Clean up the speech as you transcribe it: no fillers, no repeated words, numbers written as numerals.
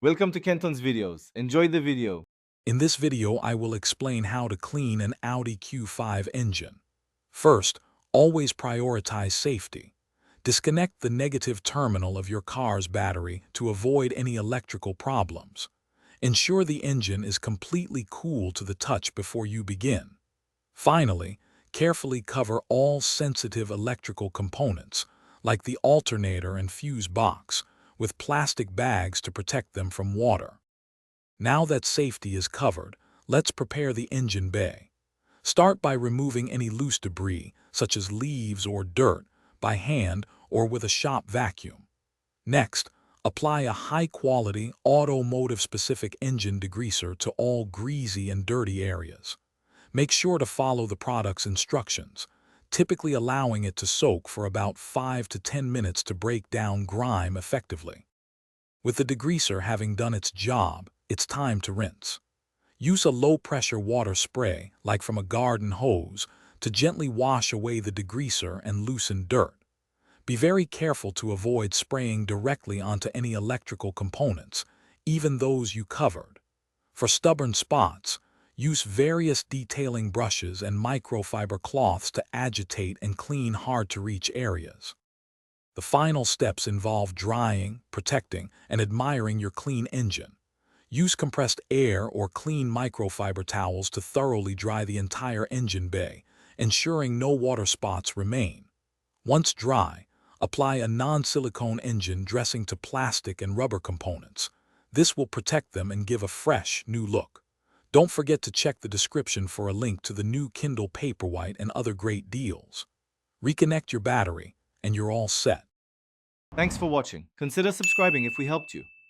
Welcome to Kenton's videos. Enjoy the video. In this video, I will explain how to clean an Audi Q5 engine. First, always prioritize safety. Disconnect the negative terminal of your car's battery to avoid any electrical problems. Ensure the engine is completely cool to the touch before you begin. Finally, carefully cover all sensitive electrical components, like the alternator and fuse box, with plastic bags to protect them from water. Now that safety is covered, let's prepare the engine bay. Start by removing any loose debris, such as leaves or dirt, by hand or with a shop vacuum. Next, apply a high-quality, automotive-specific engine degreaser to all greasy and dirty areas. Make sure to follow the product's instructions, typically allowing it to soak for about 5 to 10 minutes to break down grime effectively. With the degreaser having done its job, it's time to rinse. Use a low-pressure water spray, like from a garden hose, to gently wash away the degreaser and loosen dirt. Be very careful to avoid spraying directly onto any electrical components, even those you covered. For stubborn spots, use various detailing brushes and microfiber cloths to agitate and clean hard-to-reach areas. The final steps involve drying, protecting, and admiring your clean engine. Use compressed air or clean microfiber towels to thoroughly dry the entire engine bay, ensuring no water spots remain. Once dry, apply a non-silicone engine dressing to plastic and rubber components. This will protect them and give a fresh, new look. Don't forget to check the description for a link to the new Kindle Paperwhite and other great deals. Reconnect your battery, and you're all set. Thanks for watching. Consider subscribing if we helped you.